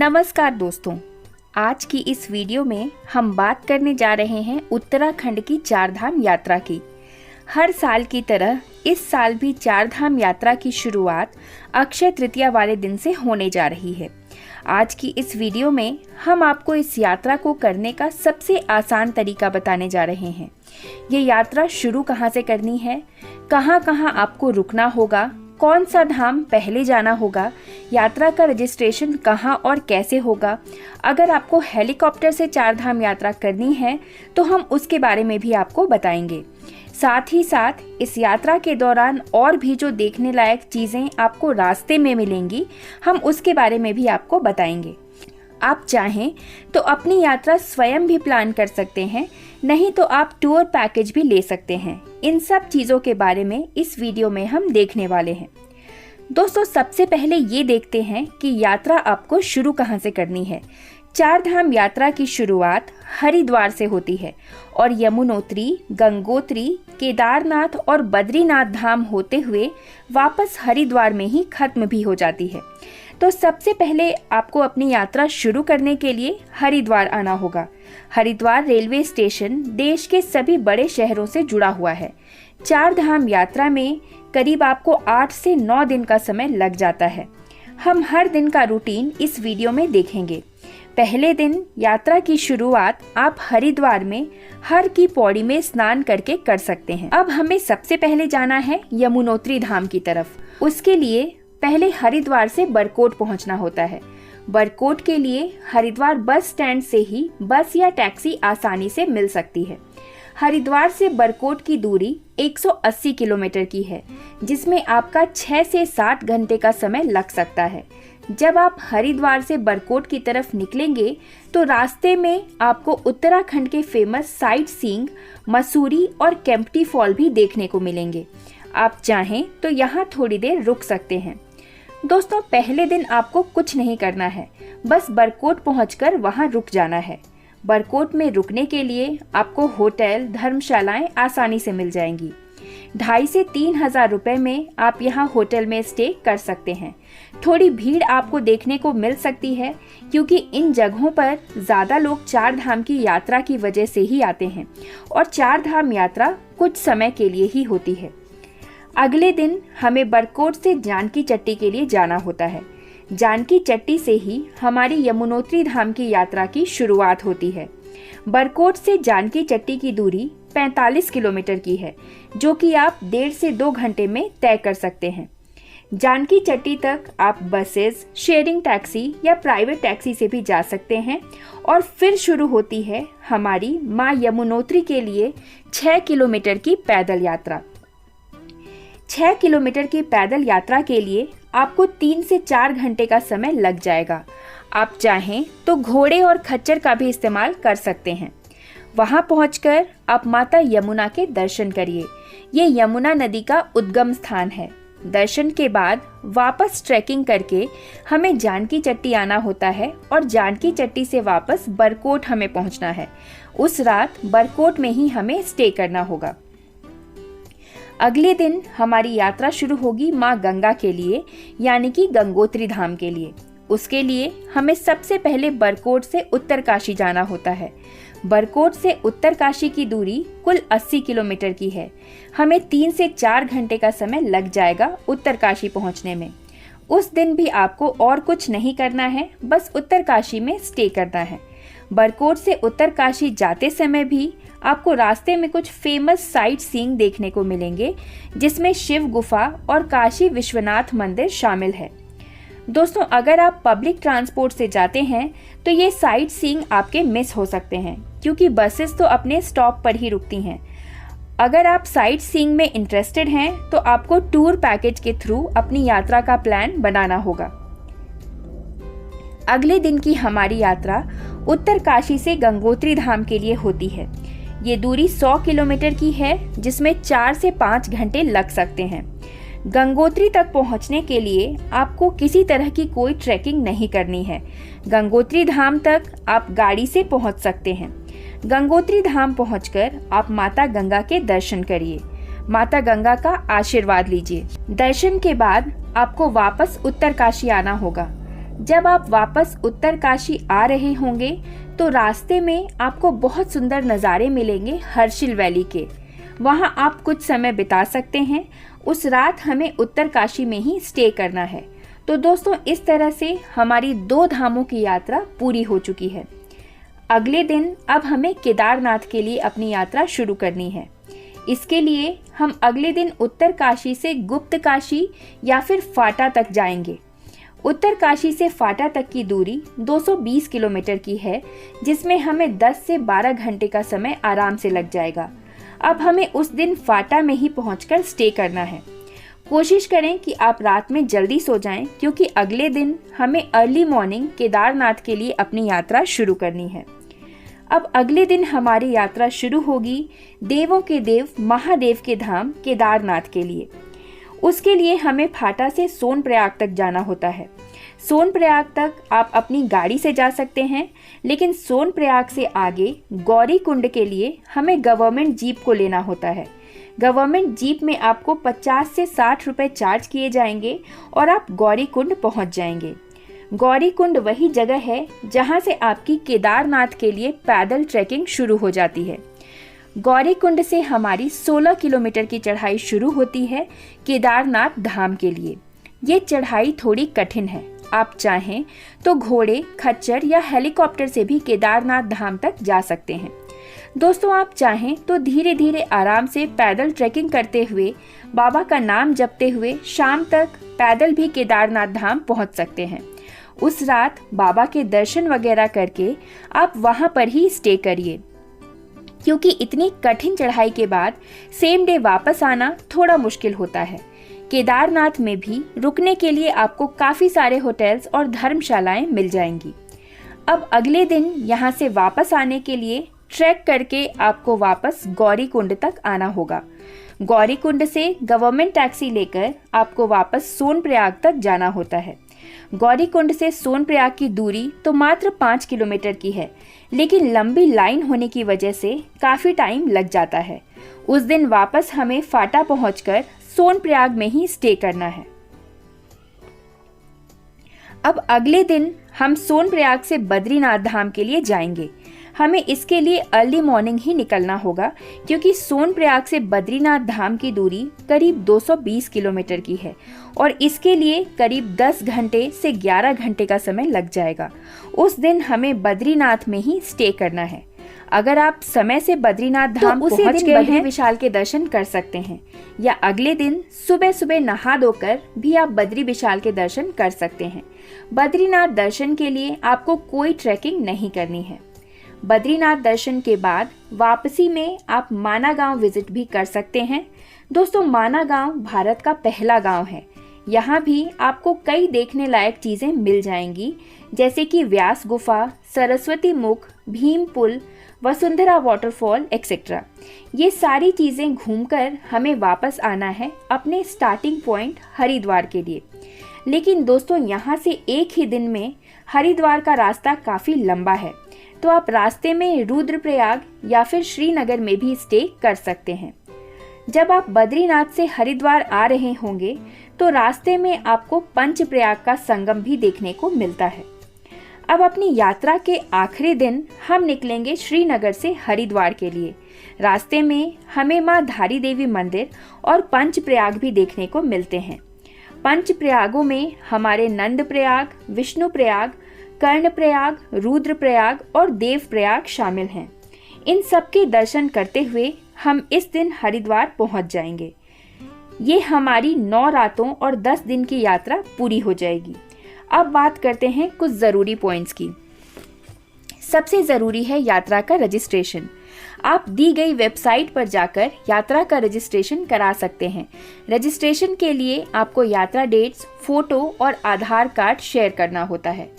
नमस्कार दोस्तों, आज की इस वीडियो में हम बात करने जा रहे हैं उत्तराखंड की चारधाम यात्रा की। हर साल की तरह इस साल भी चारधाम यात्रा की शुरुआत अक्षय तृतीया वाले दिन से होने जा रही है। आज की इस वीडियो में हम आपको इस यात्रा को करने का सबसे आसान तरीका बताने जा रहे हैं। ये यात्रा शुरू कहाँ से करनी है, कहाँ कहाँ आपको रुकना होगा, कौन सा धाम पहले जाना होगा, यात्रा का रजिस्ट्रेशन कहाँ और कैसे होगा। अगर आपको हेलीकॉप्टर से चारधाम यात्रा करनी है तो हम उसके बारे में भी आपको बताएंगे। साथ ही साथ इस यात्रा के दौरान और भी जो देखने लायक चीज़ें आपको रास्ते में मिलेंगी, हम उसके बारे में भी आपको बताएंगे। आप चाहें तो अपनी यात्रा स्वयं भी प्लान कर सकते हैं, नहीं तो आप टूर पैकेज भी ले सकते हैं। इन सब चीज़ों के बारे में इस वीडियो में हम देखने वाले हैं। दोस्तों, सबसे पहले ये देखते हैं कि यात्रा आपको शुरू कहाँ से करनी है। चारधाम यात्रा की शुरुआत हरिद्वार से होती है और यमुनोत्री, गंगोत्री, केदारनाथ और बद्रीनाथ धाम होते हुए वापस हरिद्वार में ही खत्म भी हो जाती है। तो सबसे पहले आपको अपनी यात्रा शुरू करने के लिए हरिद्वार आना होगा। हरिद्वार रेलवे स्टेशन देश के सभी बड़े शहरों से जुड़ा हुआ है। चारधाम यात्रा में करीब आपको 8 से 9 दिन का समय लग जाता है। हम हर दिन का रूटीन इस वीडियो में देखेंगे। पहले दिन यात्रा की शुरुआत आप हरिद्वार में हर की पौड़ी में स्नान करके कर सकते हैं। अब हमें सबसे पहले जाना है यमुनोत्री धाम की तरफ। उसके लिए पहले हरिद्वार से बरकोट पहुंचना होता है। बरकोट के लिए हरिद्वार बस स्टैंड से ही बस या टैक्सी आसानी से मिल सकती है। हरिद्वार से बरकोट की दूरी 180 किलोमीटर की है, जिसमें आपका 6 से 7 घंटे का समय लग सकता है। जब आप हरिद्वार से बरकोट की तरफ निकलेंगे तो रास्ते में आपको उत्तराखंड के फेमस साइट सीइंग, मसूरी और केम्प्टी फॉल भी देखने को मिलेंगे। आप चाहें तो यहाँ थोड़ी देर रुक सकते हैं। दोस्तों, पहले दिन आपको कुछ नहीं करना है, बस बरकोट पहुंचकर वहां रुक जाना है। बरकोट में रुकने के लिए आपको होटल, धर्मशालाएं आसानी से मिल जाएंगी। 2,500 से 3,000 रुपए में आप यहाँ होटल में स्टे कर सकते हैं। थोड़ी भीड़ आपको देखने को मिल सकती है, क्योंकि इन जगहों पर ज़्यादा लोग चारधाम की यात्रा की वजह से ही आते हैं और चारधाम यात्रा कुछ समय के लिए ही होती है। अगले दिन हमें बरकोट से जानकी चट्टी के लिए जाना होता है। जानकी चट्टी से ही हमारी यमुनोत्री धाम की यात्रा की शुरुआत होती है। बरकोट से जानकी चट्टी की दूरी 45 किलोमीटर की है, जो कि आप 1.5 से 2 घंटे में तय कर सकते हैं। जानकी चट्टी तक आप बसेस, शेयरिंग टैक्सी या प्राइवेट टैक्सी से भी जा सकते हैं और फिर शुरू होती है हमारी माँ यमुनोत्री के लिए 6 किलोमीटर की पैदल यात्रा। 6 किलोमीटर की पैदल यात्रा के लिए आपको 3 से 4 घंटे का समय लग जाएगा। आप चाहें तो घोड़े और खच्चर का भी इस्तेमाल कर सकते हैं। वहां पहुंचकर आप माता यमुना के दर्शन करिए। ये यमुना नदी का उद्गम स्थान है। दर्शन के बाद वापस ट्रैकिंग करके हमें जानकी चट्टी आना होता है और जानकी चट्टी से वापस बरकोट हमें पहुंचना है। उस रात बरकोट में ही हमें स्टे करना होगा। अगले दिन हमारी यात्रा शुरू होगी माँ गंगा के लिए, यानी कि गंगोत्री धाम के लिए। उसके लिए हमें सबसे पहले बरकोट से उत्तरकाशी जाना होता है। बरकोट से उत्तरकाशी की दूरी कुल 80 किलोमीटर की है। हमें 3 से 4 घंटे का समय लग जाएगा उत्तरकाशी पहुंचने में। उस दिन भी आपको और कुछ नहीं करना है, बस उत्तरकाशी में स्टे करना है। बरकोट से उत्तरकाशी जाते समय भी आपको रास्ते में कुछ फेमस साइट सीइंग देखने को मिलेंगे, जिसमें शिव गुफा और काशी विश्वनाथ मंदिर शामिल है। दोस्तों, अगर आप पब्लिक ट्रांसपोर्ट से जाते हैं तो ये साइट सीइंग आपके मिस हो सकते हैं, क्योंकि बसेस तो अपने स्टॉप पर ही रुकती हैं। अगर आप साइट सीइंग में इंटरेस्टेड हैं तो आपको टूर पैकेज के थ्रू अपनी यात्रा का प्लान बनाना होगा। अगले दिन की हमारी यात्रा उत्तरकाशी से गंगोत्री धाम के लिए होती है। ये दूरी 100 किलोमीटर की है, जिसमें 4 से 5 घंटे लग सकते हैं। गंगोत्री तक पहुंचने के लिए आपको किसी तरह की कोई ट्रैकिंग नहीं करनी है। गंगोत्री धाम तक आप गाड़ी से पहुंच सकते हैं। गंगोत्री धाम पहुंचकर आप माता गंगा के दर्शन करिए। माता गंगा का आशीर्वाद लीजिए। दर्शन के बाद आपको वापस उत्तरकाशी आना होगा। जब आप वापस उत्तरकाशी आ रहे होंगे तो रास्ते में आपको बहुत सुंदर नज़ारे मिलेंगे हर्षिल वैली के। वहां आप कुछ समय बिता सकते हैं। उस रात हमें उत्तरकाशी में ही स्टे करना है। तो दोस्तों, इस तरह से हमारी 2 धामों की यात्रा पूरी हो चुकी है। अगले दिन अब हमें केदारनाथ के लिए अपनी यात्रा शुरू करनी है। इसके लिए हम अगले दिन उत्तरकाशी से गुप्तकाशी या फिर फाटा तक जाएंगे। उत्तरकाशी से फाटा तक की दूरी 220 किलोमीटर की है, जिसमें हमें 10 से 12 घंटे का समय आराम से लग जाएगा। अब हमें उस दिन फाटा में ही पहुंचकर स्टे करना है। कोशिश करें कि आप रात में जल्दी सो जाएं, क्योंकि अगले दिन हमें अर्ली मॉर्निंग केदारनाथ के लिए अपनी यात्रा शुरू करनी है। अब अगले दिन हमारी यात्रा शुरू होगी देवों के देव महादेव के धाम केदारनाथ के लिए। उसके लिए हमें फाटा से सोनप्रयाग तक जाना होता है। सोनप्रयाग तक आप अपनी गाड़ी से जा सकते हैं, लेकिन सोनप्रयाग से आगे गौरीकुंड के लिए हमें गवर्नमेंट जीप को लेना होता है। गवर्नमेंट जीप में आपको 50 से 60 रुपए चार्ज किए जाएंगे और आप गौरीकुंड पहुंच जाएंगे। गौरीकुंड वही जगह है जहां से आपकी केदारनाथ के लिए पैदल ट्रैकिंग शुरू हो जाती है। गौरीकुंड से हमारी 16 किलोमीटर की चढ़ाई शुरू होती है केदारनाथ धाम के लिए। ये चढ़ाई थोड़ी कठिन है। आप चाहें तो घोड़े, खच्चर या हेलीकॉप्टर से भी केदारनाथ धाम तक जा सकते हैं। दोस्तों, आप चाहें तो धीरे धीरे आराम से पैदल ट्रैकिंग करते हुए, बाबा का नाम जपते हुए शाम तक पैदल भी केदारनाथ धाम पहुंच सकते हैं। उस रात बाबा के दर्शन वगैरह करके आप वहां पर ही स्टे करिए, क्योंकि इतनी कठिन चढ़ाई के बाद सेम डे वापस आना थोड़ा मुश्किल होता है। केदारनाथ में भी रुकने के लिए आपको काफ़ी सारे होटल्स और धर्मशालाएं मिल जाएंगी। अब अगले दिन यहाँ से वापस आने के लिए ट्रैक करके आपको वापस गौरीकुंड तक आना होगा। गौरीकुंड से गवर्नमेंट टैक्सी लेकर आपको वापस सोनप्रयाग तक जाना होता है। गौरीकुंड से सोनप्रयाग की दूरी तो मात्र 5 किलोमीटर की है, लेकिन लंबी लाइन होने की वजह से काफ़ी टाइम लग जाता है। उस दिन वापस हमें फाटा पहुंचकर सोनप्रयाग में ही स्टे करना है। अब अगले दिन हम सोनप्रयाग से बद्रीनाथ धाम के लिए जाएंगे। हमें इसके लिए अर्ली मॉर्निंग ही निकलना होगा, क्योंकि सोनप्रयाग से बद्रीनाथ धाम की दूरी करीब 220 किलोमीटर की है और इसके लिए करीब 10 घंटे से 11 घंटे का समय लग जाएगा। उस दिन हमें बद्रीनाथ में ही स्टे करना है। अगर आप समय से बद्रीनाथ धाम पहुंच गए हैं, विशाल के दर्शन कर सकते हैं, या अगले दिन सुबह सुबह नहा धोकर भी आप बद्री विशाल के दर्शन कर सकते हैं। बद्रीनाथ दर्शन के लिए आपको कोई ट्रैकिंग नहीं करनी है। बद्रीनाथ दर्शन के बाद वापसी में आप माना गांव विजिट भी कर सकते हैं। दोस्तों, माना गांव भारत का पहला गांव है। यहाँ भी आपको कई देखने लायक चीज़ें मिल जाएंगी, जैसे कि व्यास गुफा, सरस्वती मुख, भीम पुल, वसुंधरा वाटरफॉल एक्सेट्रा। ये सारी चीज़ें घूमकर हमें वापस आना है अपने स्टार्टिंग पॉइंट हरिद्वार के लिए। लेकिन दोस्तों, यहाँ से एक ही दिन में हरिद्वार का रास्ता काफ़ी लंबा है, तो आप रास्ते में रुद्रप्रयाग या फिर श्रीनगर में भी स्टे कर सकते हैं। जब आप बद्रीनाथ से हरिद्वार आ रहे होंगे तो रास्ते में आपको पंचप्रयाग का संगम भी देखने को मिलता है। अब अपनी यात्रा के आखिरी दिन हम निकलेंगे श्रीनगर से हरिद्वार के लिए। रास्ते में हमें मां धारी देवी मंदिर और पंचप्रयाग भी देखने को मिलते हैं। पंचप्रयागों में हमारे नंदप्रयाग, विष्णुप्रयाग, कर्णप्रयाग, रुद्रप्रयाग और देवप्रयाग शामिल हैं। इन सब के दर्शन करते हुए हम इस दिन हरिद्वार पहुंच जाएंगे। ये हमारी 9 रातों और 10 दिन की यात्रा पूरी हो जाएगी। अब बात करते हैं कुछ ज़रूरी पॉइंट्स की। सबसे ज़रूरी है यात्रा का रजिस्ट्रेशन। आप दी गई वेबसाइट पर जाकर यात्रा का रजिस्ट्रेशन करा सकते हैं। रजिस्ट्रेशन के लिए आपको यात्रा डेट्स, फोटो और आधार कार्ड शेयर करना होता है।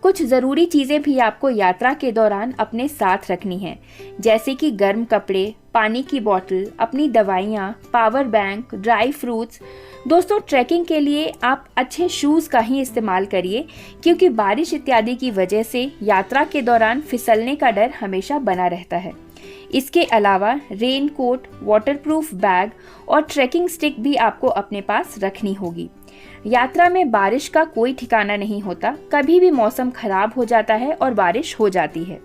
कुछ ज़रूरी चीज़ें भी आपको यात्रा के दौरान अपने साथ रखनी है, जैसे कि गर्म कपड़े, पानी की बोतल, अपनी दवाइयाँ, पावर बैंक, ड्राई फ्रूट्स। दोस्तों, ट्रैकिंग के लिए आप अच्छे शूज़ का ही इस्तेमाल करिए, क्योंकि बारिश इत्यादि की वजह से यात्रा के दौरान फिसलने का डर हमेशा बना रहता है। इसके अलावा रेन कोट, वाटरप्रूफ बैग और ट्रैकिंग स्टिक भी आपको अपने पास रखनी होगी। यात्रा में बारिश का कोई ठिकाना नहीं होता, कभी भी मौसम खराब हो जाता है और बारिश हो जाती है।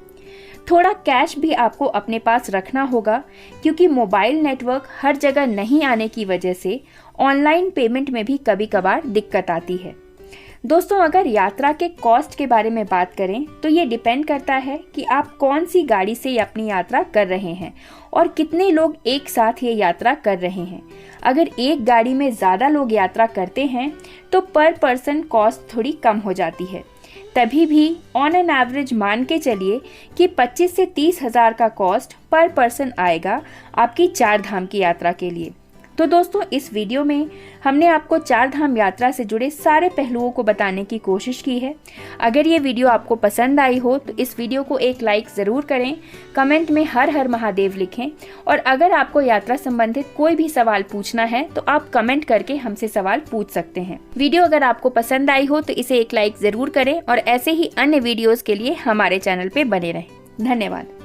थोड़ा कैश भी आपको अपने पास रखना होगा, क्योंकि मोबाइल नेटवर्क हर जगह नहीं आने की वजह से ऑनलाइन पेमेंट में भी कभी कभार दिक्कत आती है। दोस्तों, अगर यात्रा के कॉस्ट के बारे में बात करें तो ये डिपेंड करता है कि आप कौन सी गाड़ी से अपनी यात्रा कर रहे हैं और कितने लोग एक साथ ये यात्रा कर रहे हैं। अगर एक गाड़ी में ज़्यादा लोग यात्रा करते हैं तो पर पर्सन कॉस्ट थोड़ी कम हो जाती है। तभी भी ऑन एन एवरेज मान के चलिए कि 25 से 30 हज़ार का कॉस्ट पर पर्सन आएगा आपकी 4 धाम की यात्रा के लिए। तो दोस्तों, इस वीडियो में हमने आपको 4 धाम यात्रा से जुड़े सारे पहलुओं को बताने की कोशिश की है। अगर ये वीडियो आपको पसंद आई हो तो इस वीडियो को एक लाइक ज़रूर करें, कमेंट में हर हर महादेव लिखें, और अगर आपको यात्रा संबंधित कोई भी सवाल पूछना है तो आप कमेंट करके हमसे सवाल पूछ सकते हैं। वीडियो अगर आपको पसंद आई हो तो इसे एक लाइक ज़रूर करें और ऐसे ही अन्य वीडियोज़ के लिए हमारे चैनल पर बने रहें। धन्यवाद।